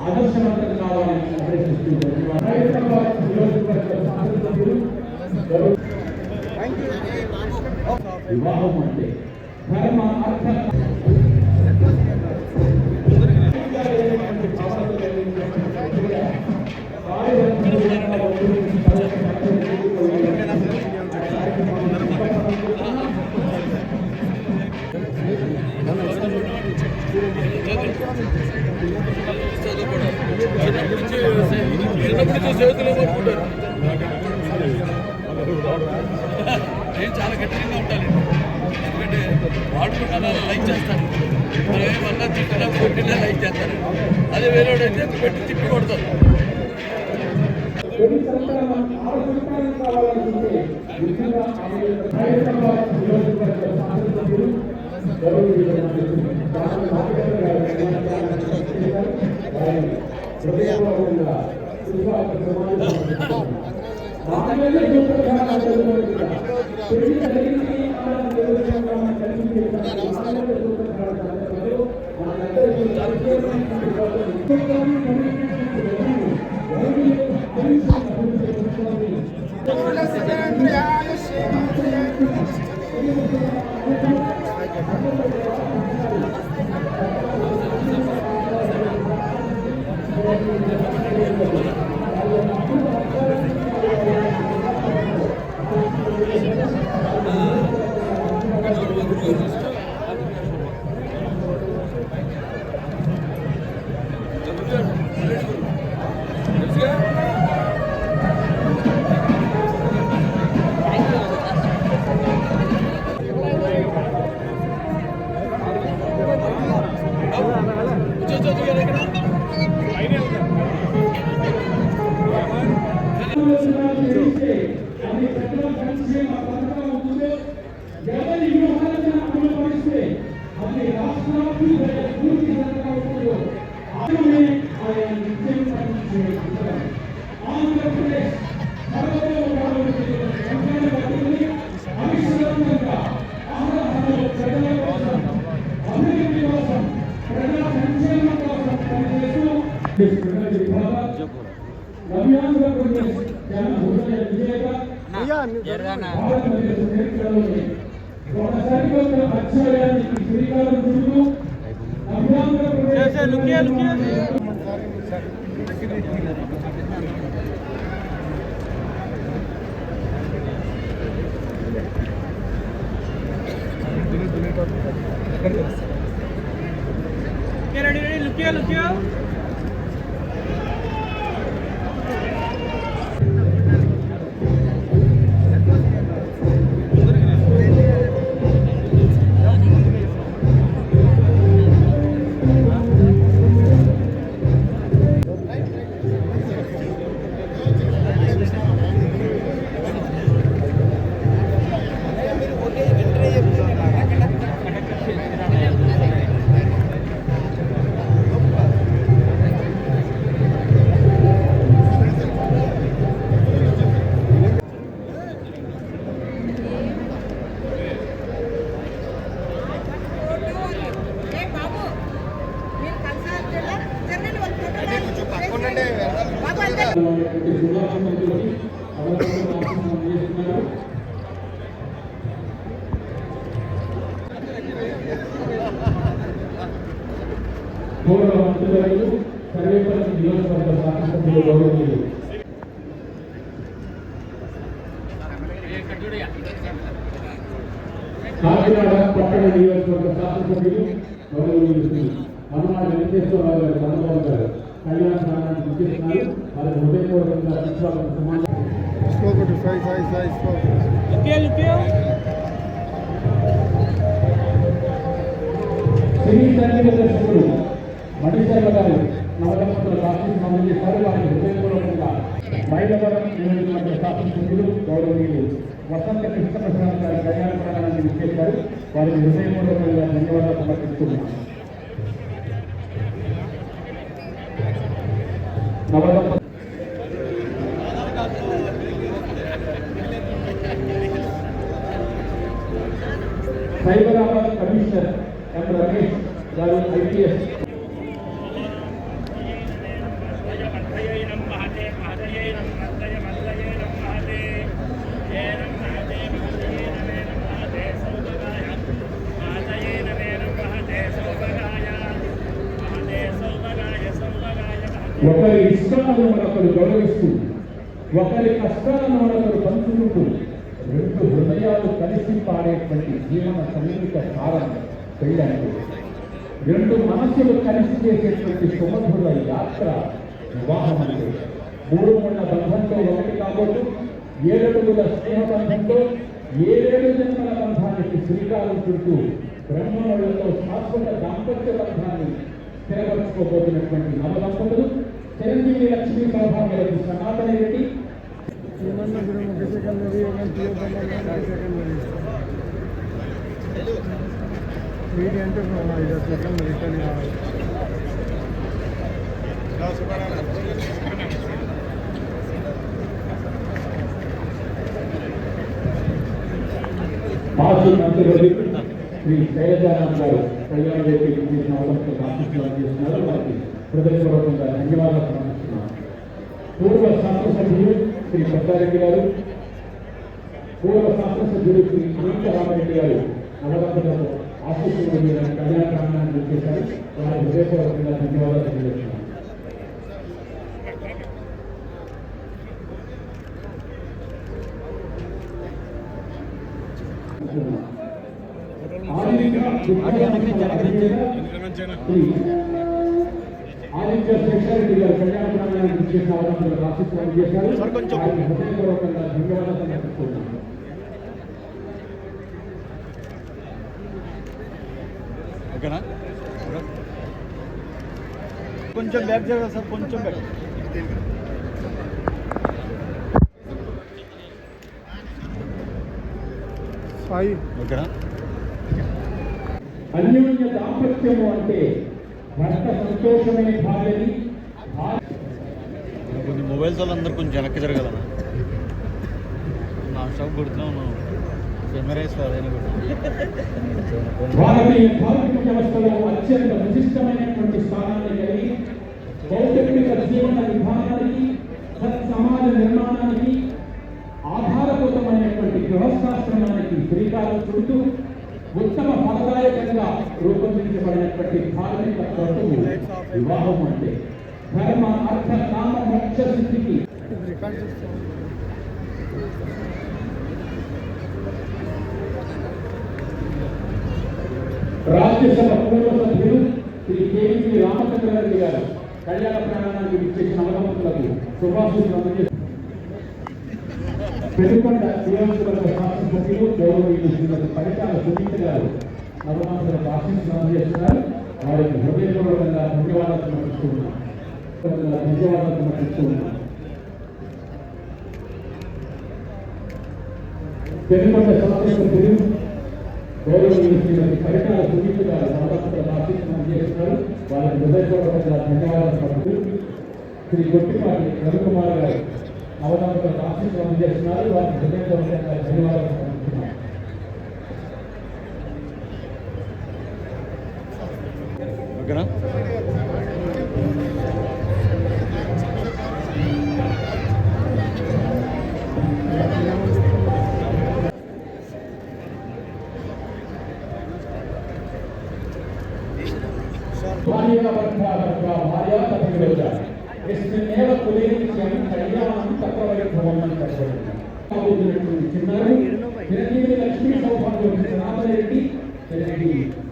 ఆదర్శవంతం కావాలని వివాహం అంటే ధర్మ అర్థ నేను చాలా గట్టిగా ఉంటాను. ఎందుకంటే వాడు కూడా లైక్ చేస్తాను. మనం ఏమన్నా తిట్టినా కొట్టినా లైక్ చేస్తారు. అదే వేరే అయితే పెట్టి తిప్పి కొడతారు. కాకినాడ పట్టణ నియోజకవర్గ శాసనసభ్యులు హనుమాన్ వెంకటేశ్వరరావు గారు చంద్రబాబు గారు కళ్యాణ స్నానానికి విచ్చేస్తున్నారు. వారికి హృదయపూర్వకంగా సినీ సంగీత దర్శకుడు మణిశర్మ గారు నవదంపతుల శాస్త్రం అందజేశారు. వారికి హృదయపూర్వకంగా మైలవరం నియోజకవర్గ శాసనసభ్యులు గౌరవనీయులు వసంత కృష్ణప్రసాద్ గారి కళ్యాణ ప్రాంగణాన్ని విచ్చేశారు. వారికి హృదయపూర్వకంగా ధన్యవాదాలు సమర్పిస్తున్నాం. నవదంపతులు సైబరాబాద్ కమిషనర్ ఎం రమేష్ గారు ఐపీఎస్ ఒకరి ఇష్టాలను మరొకరు గౌరవిస్తూ ఒకరి కష్టాలను మరొకరు పంచుకుంటూ రెండు హృదయాలు కలిసి పాడేటువంటి జీవన సమీప సారం పెళ్ళంటే రెండు మనసులు కలిసి చేసేటువంటి సుమధుర యాత్ర వివాహం అంటే మూడు ముళ్ళ బంధంతో ఒకటి కాబోతు 7 అడుగుల స్నేహ బంధంతో 7 జన్మల బంధానికి శ్రీకారం చుడుతూ బ్రహ్మములతో శాశ్వత దాంపత్య బంధాన్ని స్థిరపరచుకోబోతున్నటువంటి నవదంపతులు చిరంజీవి లక్ష్మీ సౌభాగ్యులకు సనాతన రెడ్డి మాజీ మంత్రి శ్రీ శైలజారాం గారు కళ్యాణ రెడ్డి చేసిన అవసరం ఆశిస్తున్నారు చేస్తున్నారు వారికి హృదయపూర్వకంగా ధన్యవాదాలు సమర్పిస్తున్నాను. పూర్వ శాసనసభ్యులు శ్రీ పెద్దారెడ్డి గారు, పూర్వ శాసనసభ్యులు శ్రీ అనంత రామరెడ్డి గారు నవదంపతులకు ఆశిస్తున్న కళ్యాణ ప్రాంగణాన్ని చేశారు. వారి హృదయపూర్వకంగా ధన్యవాదాలు తెలియజేస్తున్నాను. ఆదిత్య శేషారెడ్డి గారు కళ్యాణ ప్రాంగణానికి చేసిన అవసరం ఆశిస్తున్నారు చేశారు. హృదయపూర్వకంగా ధన్యవాదాలు సమర్పిస్తున్నాను. ఓకేనా, కొంచెం బ్యాక్ జరగాలి సార్, కొంచెం బ్యాక్. ఓకేనా. అన్యోన్య దాంపత్యము అంటే భర్త సంతోషమే భార్యని కొన్ని మొబైల్స్ వాళ్ళు అందరు కొంచెం వెనక్కి జరగాలన్నా. నా షాప్ కొడుతున్నాను కెమెరాస్ అదైనా భారతీయ ధార్మిక వ్యవస్థలో అత్యంత విశిష్టమైనటువంటి స్థానాన్ని కలిగి భౌతిక జీవన విధానానికి సమాజ నిర్మాణానికి ఆధారభూతమైనటువంటి గృహస్థాశ్రమానికి శ్రీకారం చుడుతూ ఉత్తమ ఫలదాయకంగా రూపొందించబడినటువంటి ధార్మిక క్రతువు వివాహం అంటే ధర్మ అర్థ కామ మోక్ష స్థితికి రాజ్యసభ పూర్వ సభ్యులు శ్రీ కేవీ రామచంద్రారెడ్డి గారు కళ్యాణ ప్రాంగణానికి విచ్చేసిన అవలంబులకు శుభాశీస్సులు అందజేస్తారు. పెనుకొండ నియోజకవర్గ శాసనసభ్యులు గౌరవనీయులు శ్రీమతి పరిటాల సునీత గారు నవమాసులకు ఆశీస్సులు అందజేస్తున్నారు. వారికి హృదయపూర్వకంగా ధన్యవాదాలు సమర్పిస్తున్నాం. పెనుకొండ శాసనసభ్యులు గౌరవనీయులు శ్రీమతి పరిటాల సునీత గారు నవమాసులకు ఆశీస్సులు అందజేస్తున్నారు. వారికి హృదయపూర్వకంగా ధన్యవాదాలు సమర్పిస్తున్నారు. శ్రీ గొట్టిపాటి రవికుమార్ గారు నవదంపతులకు ఆశీస్సులు అందజేస్తున్నారు. వారికి హృదయపూర్వకంగా ధన్యవాదాలు సమర్పిస్తున్నారు. ఓకేనా. చిరంజీవి లక్ష్మీ సౌభాగ్యం సనాతన రెడ్డి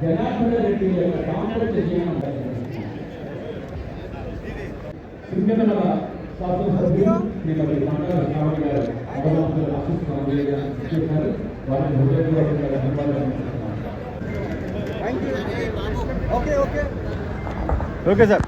జనార్దన రెడ్డి యొక్క దాంపత్య జీవనం సింగనమల శాసనసభ్యులు శ్రీమతి మంగళ శ్రావణి గారు అవలంబులు ఆశిస్తున్నారు. వారిని హృదయపూర్వకంగా ధన్యవాదాలు. Okay sir.